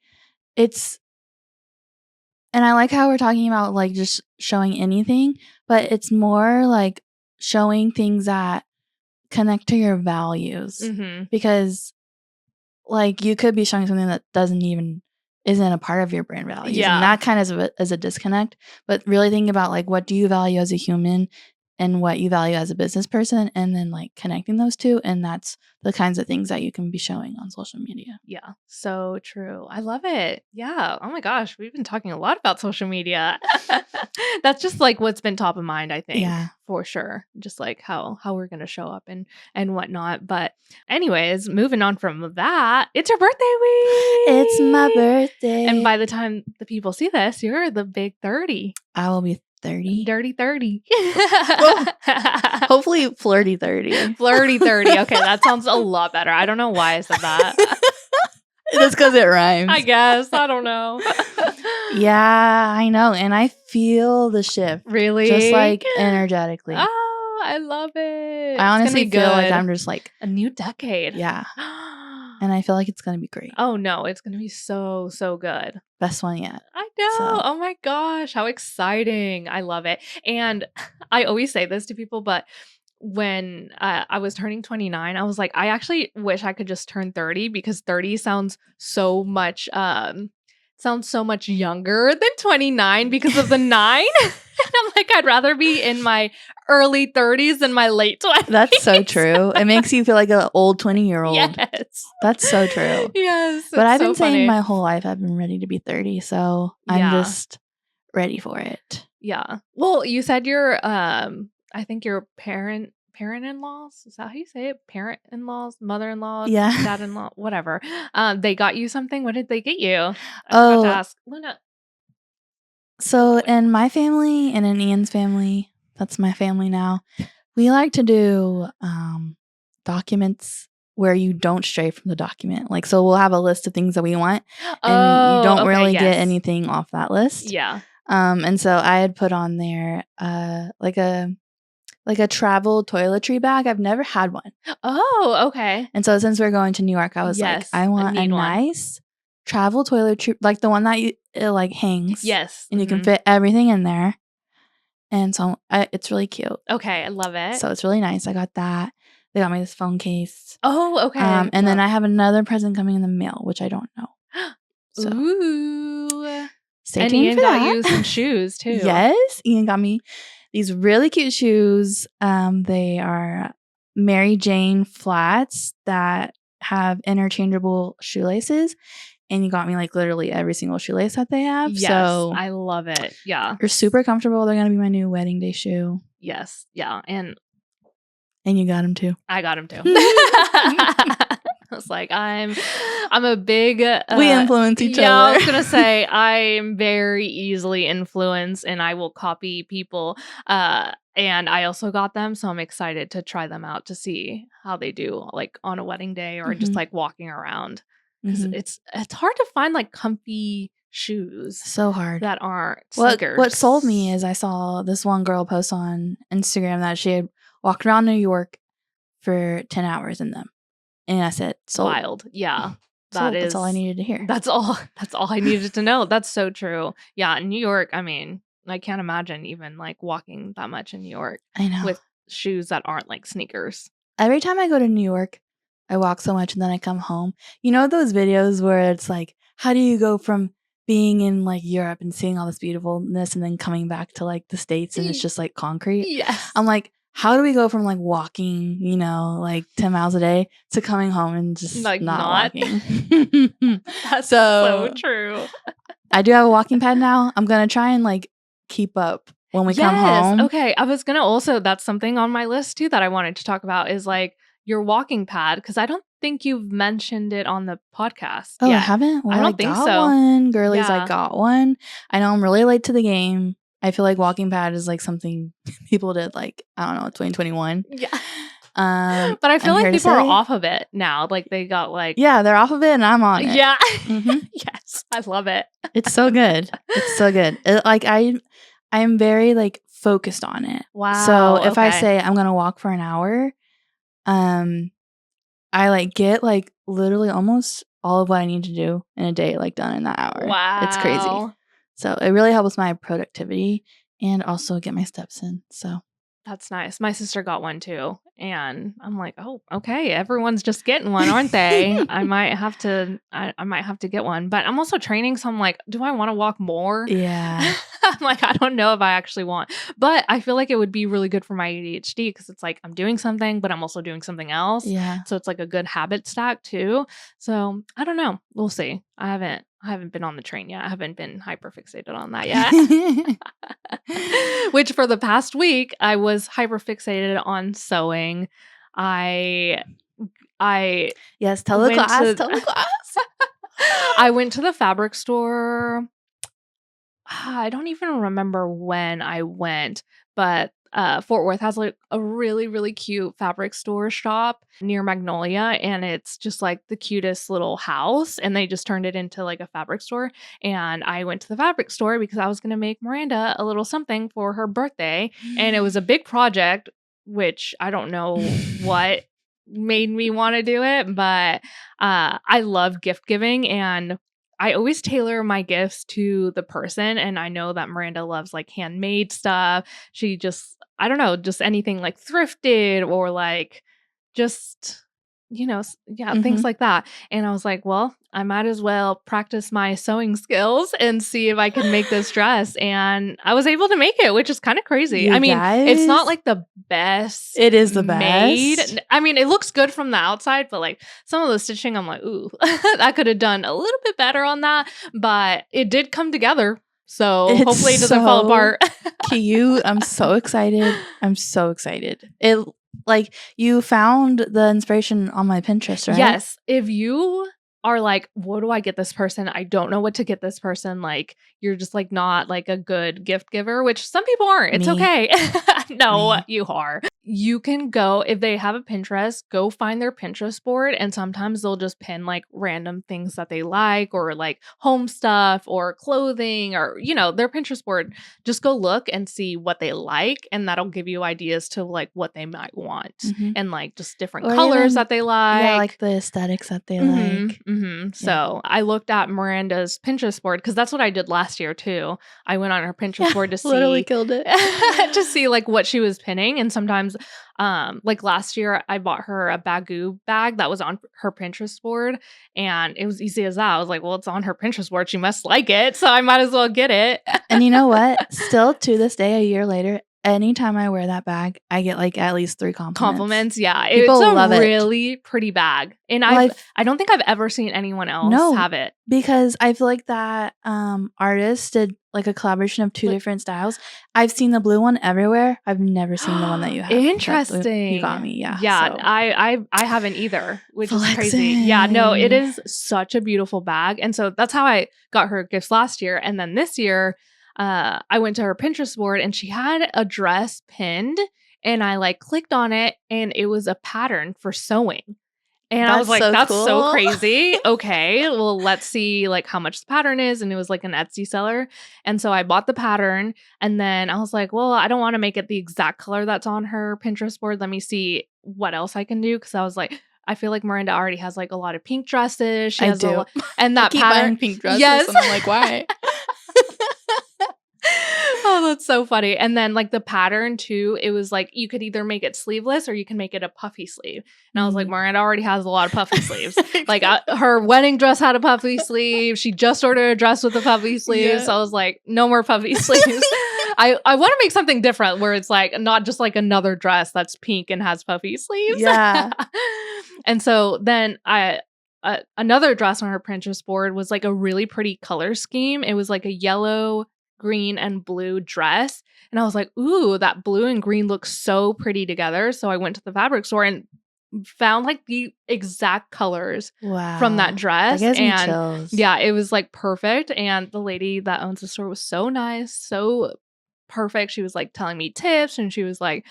and I like how we're talking about like just showing anything, but it's more like showing things that connect to your values. Because like you could be showing something that isn't a part of your brand values. And that kind of is a disconnect. But really think about like, what do you value as a human? and what you value as a business person, and then like connecting those two. And that's the kinds of things that you can be showing on social media. Yeah, so true. I love it. Yeah. Oh my gosh, we've been talking a lot about social media. That's just like what's been top of mind, I think. Yeah. For sure. Just like how we're gonna show up and whatnot. But anyways, moving on from that, it's your birthday week. It's my birthday. And by the time the people see this, you're the big 30. I will be 30. Dirty 30. Hopefully flirty 30. Flirty 30. Okay, that sounds a lot better. I don't know why I said that. That's because it rhymes. I guess. I don't know. Yeah, I know. And I feel the shift. Really? Just like energetically. Oh, I love it. I honestly feel like I'm just like a new decade. Yeah. And I feel like it's going to be great. Oh, no. It's going to be so, so good. Best one yet. I know. Oh, my gosh. How exciting. I love it. And I always say this to people, but when I was turning 29, I was like, I actually wish I could just turn 30 because 30 sounds so much younger than 29 because of the 9. And I'm like, I'd rather be in my early 30s than my late 20s. That's so true. It makes you feel like an old 20-year-old. Yes. That's so true. Yes. But I've been saying my whole life I've been ready to be 30, so I'm Yeah. just ready for it. Yeah. Well, you said your I think your parent-in-laws, is that how you say it? Parent-in-laws, mother-in-laws, Yeah. dad-in-law, whatever. They got you something. What did they get you? I Oh. forgot to ask. Luna. So in my family and in Ian's family, that's my family now, we like to do documents where you don't stray from the document. Like, so we'll have a list of things that we want, and you don't really get anything off that list. Yeah. And so I had put on there like a travel toiletry bag. I've never had one. Oh, okay. And so since we're going to New York, I was like, I want a nice travel toiletry, like the one that it like hangs. Yes. And you can fit everything in there. And so it's really cute. Okay, I love it. So it's really nice. I got that. They got me this phone case. Oh, okay. And then I have another present coming in the mail, which I don't know. So ooh. Stay tuned Ian for got that. you some shoes too. Yes. Ian got me these really cute shoes. They are Mary Jane flats that have interchangeable shoelaces. And you got me like literally every single shoelace that they have. Yes, so I love it. Yeah. They're super comfortable. They're going to be my new wedding day shoe. Yes. Yeah. And you got them too. I got them too. I was like, I'm a big... we influence each other. Yeah, I was going to say, I'm very easily influenced and I will copy people. And I also got them, so I'm excited to try them out to see how they do like on a wedding day or just like walking around. Because it's hard to find like comfy shoes. So hard. That aren't sneakers. What sold me is I saw this one girl post on Instagram that she had walked around New York for 10 hours in them. And I said, sold. Wild. Yeah. That's all I needed to hear. That's all I needed to know. That's so true. Yeah. In New York, I mean, I can't imagine even like walking that much in New York. I know. With shoes that aren't like sneakers. Every time I go to New York, I walk so much and then I come home. You know those videos where it's like, how do you go from being in like Europe and seeing all this beautifulness and then coming back to like the States and it's just like concrete? Yes. I'm like, how do we go from like walking, you know, like 10 miles a day to coming home and just like not walking? That's so true. I do have a walking pad now. I'm going to try and like keep up when we come home. Okay. I was going to also, that's something on my list too that I wanted to talk about is like your walking pad, because I don't think you've mentioned it on the podcast. Oh, yet. I haven't? Well, I don't think so. One. Girlies, I got one. I know I'm really late to the game. I feel like walking pad is like something people did like, I don't know, 2021. Yeah. But I feel like people are off of it now. Like they got like... Yeah, they're off of it and I'm on it. Yeah. Yes. I love it. It's so good. It's so good. Like I am very like focused on it. Wow. So if I say I'm going to walk for an hour, I like get like literally almost all of what I need to do in a day like done in that hour. Wow. It's crazy. So it really helps my productivity and also get my steps in. So That's nice. My sister got one too. And I'm like, oh, okay. Everyone's just getting one, aren't they? I might have to get one. But I'm also training, so I'm like, do I want to walk more? Yeah. I'm like, I don't know if I actually want. But I feel like it would be really good for my ADHD because it's like I'm doing something, but I'm also doing something else. Yeah. So it's like a good habit stack too. So I don't know. We'll see. I haven't been on the train yet. I haven't been hyperfixated on that yet. Which for the past week, I was hyperfixated on sewing. I Yes, tell the class. I went to the fabric store. I don't even remember when I went, but Fort Worth has like a really, really cute fabric store shop near Magnolia, and it's just like the cutest little house, and they just turned it into like a fabric store. And I went to the fabric store because I was going to make Miranda a little something for her birthday, and it was a big project, which I don't know what made me want to do it, but I love gift giving, and I always tailor my gifts to the person, and I know that Miranda loves like handmade stuff. She just, I don't know, just anything like thrifted or like just, things like that. And I was like, well, I might as well practice my sewing skills and see if I can make this dress. And I was able to make it, which is kind of crazy. You I mean, it's not guys? like the best. It is the made. best. I mean, it looks good from the outside, but like some of the stitching, I'm like, ooh, I could have done a little bit better on that. But it did come together. So It's hopefully it doesn't fall so apart. cute. I'm so excited. I'm so excited. It like you found the inspiration on my Pinterest, right? Yes. If you are like, what do I get this person? I don't know what to get this person. Like, you're just like not like a good gift giver, which some people aren't. It's Me. okay. No, Me. you are. You can go, if they have a Pinterest, go find their Pinterest board. And sometimes they'll just pin like random things that they like, or like home stuff or clothing, or, their Pinterest board. Just go look and see what they like. And that'll give you ideas to like what they might want, and like just different Or colors even- that they like. Yeah, like the aesthetics that they like. So I looked at Miranda's Pinterest board because that's what I did last year too. I went on her Pinterest board to see, Literally killed it. to see like what she was pinning. And sometimes, like last year, I bought her a Bagoo bag that was on her Pinterest board, and it was easy as that. I was like, well, it's on her Pinterest board. She must like it, so I might as well get it. And you know what? Still to this day, a year later, anytime I wear that bag, I get like at least 3 compliments. Yeah. People it's a love it. really pretty bag. And I don't think I've ever seen anyone else have it. Because I feel like that artist did like a collaboration of 2 different styles. I've seen the blue one everywhere. I've never seen the one that you have. Interesting. You got me, yeah. Yeah, so. I haven't either, which is crazy. Flexing. Yeah, no, it is such a beautiful bag. And so that's how I got her gifts last year. And then this year, I went to her Pinterest board and she had a dress pinned, and I like clicked on it, and it was a pattern for sewing. And I was like, that's cool. so crazy. Okay, well, let's see like how much the pattern is. And it was like an Etsy seller. And so I bought the pattern, and then I was like, well, I don't want to make it the exact color that's on her Pinterest board. Let me see what else I can do. Cause I was like, I feel like Miranda already has like a lot of pink dresses. She has and that I keep pattern, buying pink dresses. Yes. And I'm like, why? Oh, that's so funny. And then like the pattern too, it was like you could either make it sleeveless or you can make it a puffy sleeve. And I was like, Miranda already has a lot of puffy sleeves. Like her wedding dress had a puffy sleeve. She just ordered a dress with a puffy sleeve. Yeah. So I was like, no more puffy sleeves. I want to make something different where it's like not just like another dress that's pink and has puffy sleeves. Yeah. And so then another dress on her Pinterest board was like a really pretty color scheme. It was like a yellow, green, and blue dress. And I was like, ooh, that blue and green looks so pretty together. So I went to the fabric store and found like the exact colors from that dress. That gives me and chills. Yeah, it was like perfect. And the lady that owns the store was so nice, so perfect. She was like telling me tips, and she was like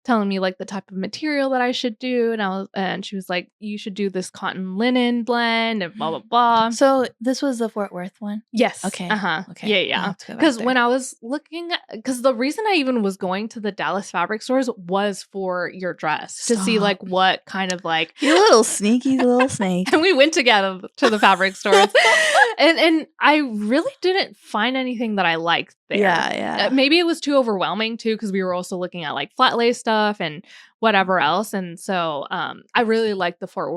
telling me like the type of material that I should do, and she was like, you should do this cotton linen blend and blah blah blah. So this was the Fort Worth one? Yes. Okay. Okay. Yeah. Because when I was looking, because the reason I even was going to the Dallas fabric stores was for your dress to see like what kind of like you little sneaky little snake. And we went together to the fabric stores, and I really didn't find anything that I liked there. Yeah. Yeah. maybe it was too overwhelming too, because we were also looking at like flat lay stuff and whatever else. And so I really liked the Fort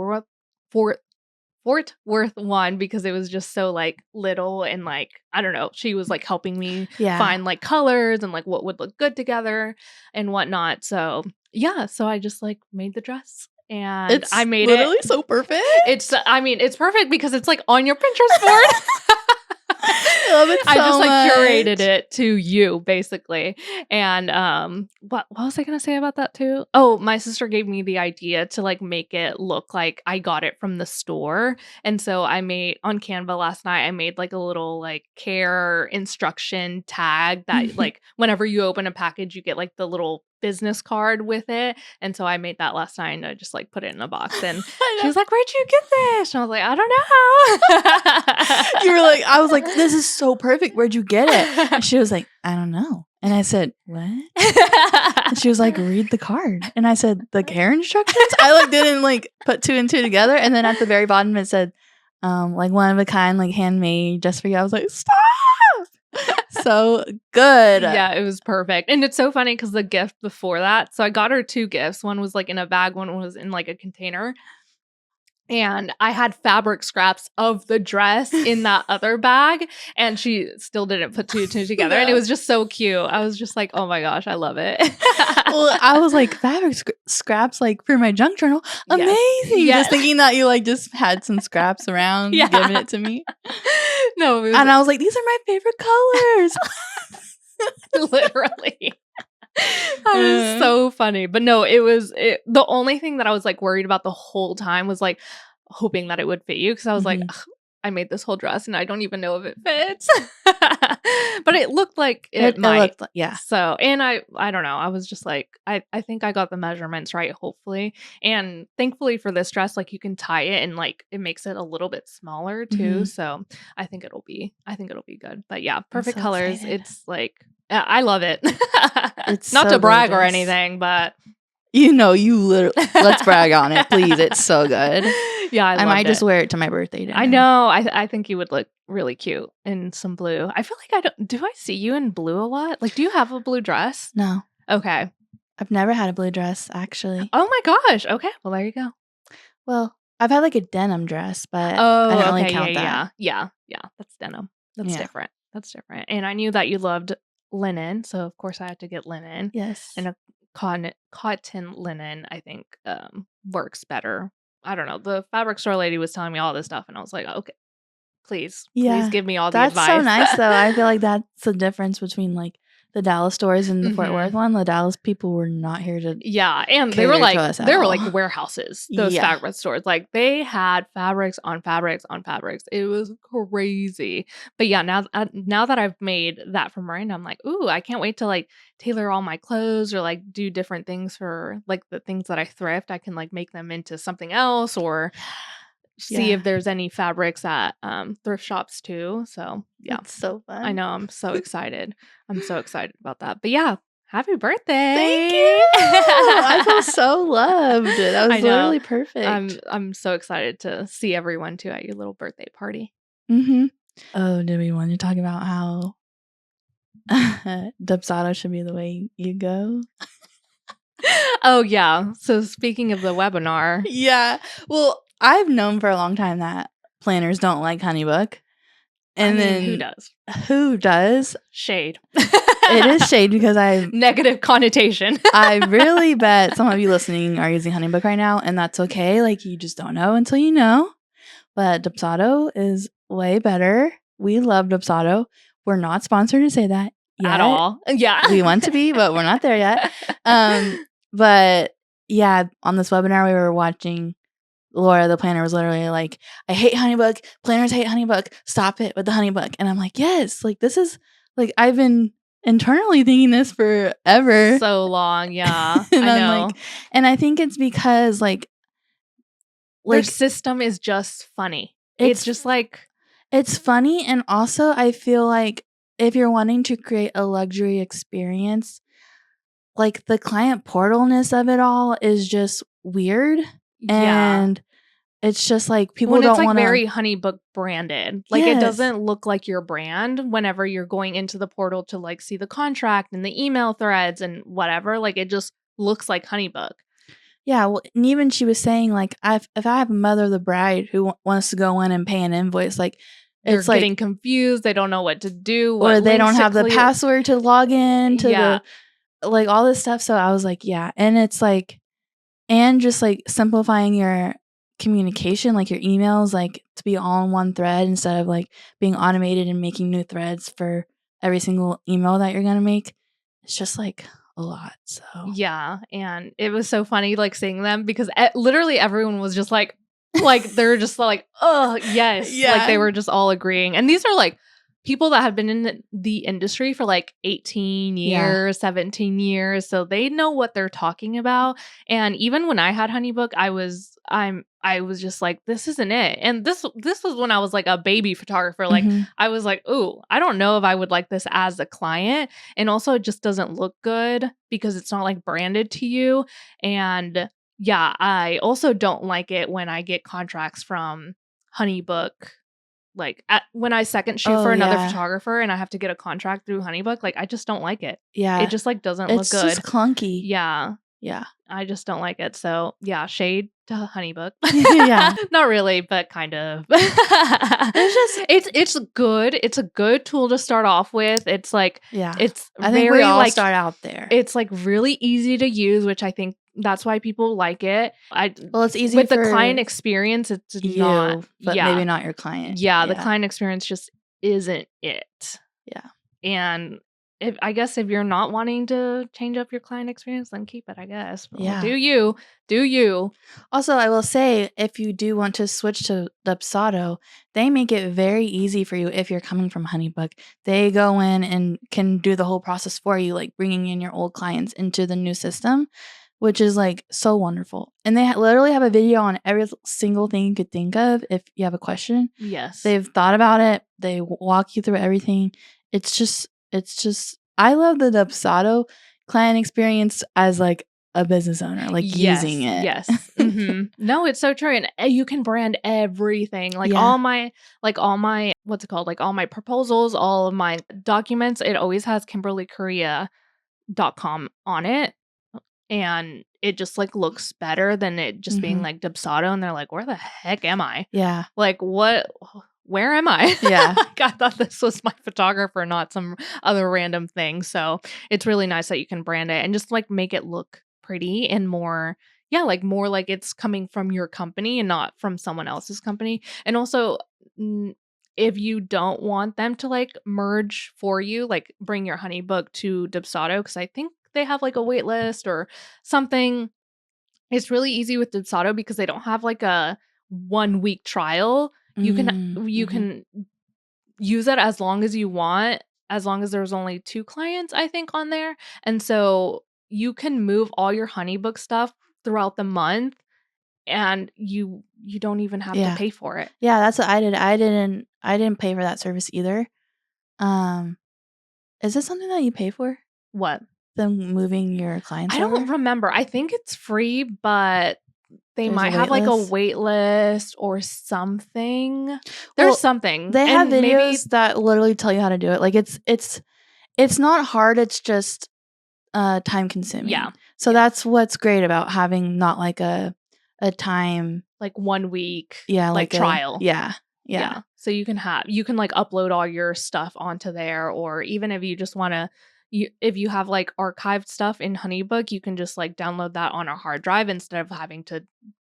Worth one because it was just so like little and like I don't know. She was like helping me find like colors and like what would look good together and whatnot. So yeah, so I just like made the dress. And I made literally so perfect. It's perfect because it's like on your Pinterest board. I love it so I just like much. curated it to you basically. And what was I gonna say about that too? Oh, my sister gave me the idea to like make it look like I got it from the store. And so I made on Canva last night, I made like a little like care instruction tag that like whenever you open a package, you get like the little business card with it. And so I made that last night and I just like put it in a box and she was like, "Where'd you get this?" And I was like, "I don't know." You were like, I was like, "This is so perfect. Where'd you get it?" And she was like, "I don't know." And I said, "What?" And she was like, "Read the card." And I said, "The care instructions?" I like didn't like put two and two together. And then at the very bottom it said, like one of a kind, like handmade just for you. I was like, "Stop." So good. Yeah, it was perfect. And it's so funny because the gift before that, so I got her 2 gifts. One was like in a bag, one was in like a container. And I had fabric scraps of the dress in that other bag, and she still didn't put two together. And it was just so cute. I was just like, oh my gosh, I love it. Well, I was like, fabric scraps like for my junk journal. Amazing. Yes. Just thinking that you like just had some scraps around giving it to me. No, and I was like, these are my favorite colors. Literally. That was so funny. But no, the only thing that I was like worried about the whole time was like hoping that it would fit you, because I was like, I made this whole dress and I don't even know if it fits. But it looked like it might. So, and I don't know. I was just like, I think I got the measurements right, hopefully. And thankfully for this dress, like you can tie it and like it makes it a little bit smaller too. So I think it'll be good. But yeah, perfect colors. Excited. It's like, I love it. It's not so to brag or anything, but you literally let's brag on it, please. It's so good. Yeah, I might just wear it to my birthday dinner. I know. I think you would look really cute in some blue. I feel like do I see you in blue a lot? Like, do you have a blue dress? No. Okay. I've never had a blue dress, actually. Oh my gosh. Okay. Well, there you go. Well, I've had like a denim dress, but I don't really count that. Yeah. That's denim. That's different. That's different. And I knew that you loved linen, so of course I had to get linen. Yes. And a cotton linen, I think, works better. I don't know. The fabric store lady was telling me all this stuff, and I was like, okay, please give me all the advice. That's so nice, though. I feel like that's the difference between like the Dallas stores and the Fort Worth one. The Dallas people were not here to and they were like warehouses, those fabric stores. Like they had fabrics on fabrics on fabrics. It was crazy. But yeah, now that I've made that for Miranda, I'm like, ooh, I can't wait to like tailor all my clothes or like do different things for like the things that I thrift. I can like make them into something else or see if there's any fabrics at thrift shops too. So yeah, it's so fun. I know. I'm so excited. I'm so excited about that. But yeah, happy birthday! Thank you. I feel so loved. That was literally perfect. I'm so excited to see everyone too at your little birthday party. Oh, did we want to talk about how Dubsado should be the way you go? Oh yeah. So speaking of the webinar, well, I've known for a long time that planners don't like Honeybook. And then who does? Shade. It is shade because negative connotation. I really bet some of you listening are using Honeybook right now, and that's okay. Like you just don't know until you know. But Dubsado is way better. We love Dubsado. We're not sponsored to say that yet. At all. Yeah. We want to be, but we're not there yet. But yeah, on this webinar we were watching, Laura, the planner, was literally like, I hate Honeybook. Planners hate Honeybook. Stop it with the Honeybook. And I'm like, yes, like this is like I've been internally thinking this forever. So long, yeah. I know. Like, and I think it's because like their system is just funny. It's just like it's funny, and also I feel like if you're wanting to create a luxury experience, like the client portalness of it all is just weird. And it's just like people when don't it's like want to. very Honeybook branded. Like it Yes. doesn't look like your brand whenever you're going into the portal to like see the contract and the email threads and whatever. Like it just looks like Honeybook. Yeah, well, and even she was saying like, if I have a mother of the bride who wants to go in and pay an invoice, like They're it's like getting confused. They don't know what to do, or what they don't links to have the clear. password to log in to Yeah. the like all this stuff. So I was like, yeah, and it's like, and just like simplifying your communication, like your emails, like to be all in one thread instead of like being automated and making new threads for every single email that you're gonna make. It's just like a lot. So Yeah, and it was so funny like seeing them because literally everyone was just like they're just like, oh yes, like they Yeah. were just all agreeing. And these are like people that have been in the industry for like 18 Yeah. years, 17 years, so they know what they're talking about. And even when I had Honeybook, I was just like, this isn't it. And this was when I was like a baby photographer. Like Mhm. I was like, ooh, I don't know if I would like this as a client. And also it just doesn't look good because it's not like branded to you. And yeah, I also don't like it when I get contracts from Honeybook. Like when I second shoot for another photographer and I have to get a contract through Honeybook, like I just don't like it. Yeah. It just like doesn't look good. It's just clunky. Yeah. Yeah. I just don't like it. So yeah, shade to Honeybook. Yeah. Not really, but kind of. It's good. It's a good tool to start off with. It's like it's I think we very all like start out there. it's like really easy to use, which I think that's why people like it. Well, it's easy with for the client experience. It's you, not, but maybe not your client. Yeah, the client experience just isn't it. Yeah, and I guess if you're not wanting to change up your client experience, then keep it. I guess. Well, do you? Also, I will say, if you do want to switch to Dubsado, they make it very easy for you if you're coming from Honeybook. They go in and can do the whole process for you, like bringing in your old clients into the new system, which is like so wonderful. And they literally have a video on every single thing you could think of if you have a question. Yes. They've thought about it. They walk you through everything. It's just, I love the Dubsado client experience as like a business owner, like using it. Yes. Mm-hmm. No, it's so true. And you can brand everything. Like all my what's it called? Like all my proposals, all of my documents, it always has KimberlyKorea.com on it. And it just like looks better than it just being like Dubsado. And they're like, where the heck am I? Yeah. Like where am I? Yeah. I thought this was my photographer, not some other random thing. So it's really nice that you can brand it and just like make it look pretty and more like it's coming from your company and not from someone else's company. And also if you don't want them to like merge for you, like bring your Honeybook to Dubsado, because I think they have like a wait list or something. It's really easy with Dubsado because they don't have like a 1 week trial. You can use it as long as you want, as long as there's only 2 clients, I think, on there. And so you can move all your Honeybook stuff throughout the month and you don't even have to pay for it. Yeah, that's what I did. I didn't pay for that service either. Is this something that you pay for? What? Them moving your clients I don't remember. I think it's free, but they might have like a wait list or something. There's something. They have videos that literally tell you how to do it. Like it's not hard. It's just time consuming. Yeah. So that's what's great about having not like a time, like 1 week. Yeah, like trial. Yeah. So you can like upload all your stuff onto there, or even if you just want to. If you have like archived stuff in Honeybook, you can just like download that on a hard drive instead of having to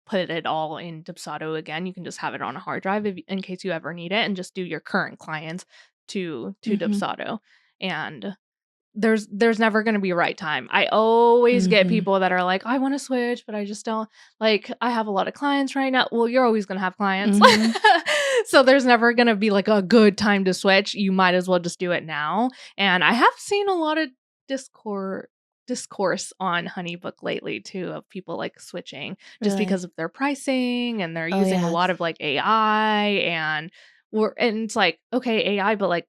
put it all in Dubsado again. You can just have it on a hard drive in case you ever need it, and just do your current clients to Dubsado. And there's never going to be a right time. I always get people that are like, I want to switch, but I just don't, like, I have a lot of clients right now. Well, you're always going to have clients. So there's never going to be like a good time to switch. You might as well just do it now. And I have seen a lot of discourse on Honeybook lately too, of people like switching just because of their pricing, and they're using a lot of like AI and and it's like, okay, AI, but like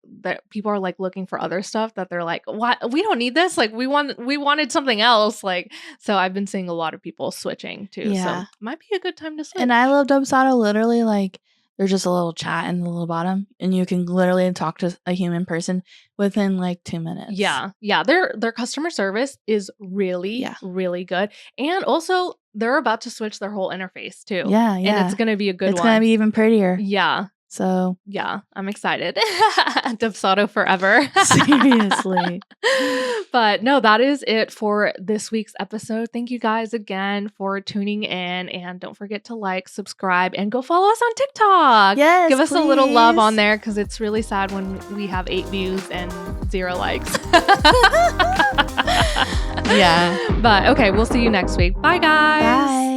people are like looking for other stuff that they're like, what? We don't need this. Like we wanted something else. Like, so I've been seeing a lot of people switching too. Yeah. So might be a good time to switch. And I love Dubsado. Literally, like, there's just a little chat in the little bottom, and you can literally talk to a human person within like 2 minutes. Yeah. Their customer service is really, really good. And also, they're about to switch their whole interface too. Yeah. And it's going to be a good one. It's going to be even prettier. Yeah. So. Yeah, I'm excited. Dubsado forever. Seriously. But no, that is it for this week's episode. Thank you guys again for tuning in. And don't forget to like, subscribe, and go follow us on TikTok. Yes, give us please. A little love on there because it's really sad when we have 8 views and 0 likes. Yeah. But okay, we'll see you next week. Bye, guys. Bye.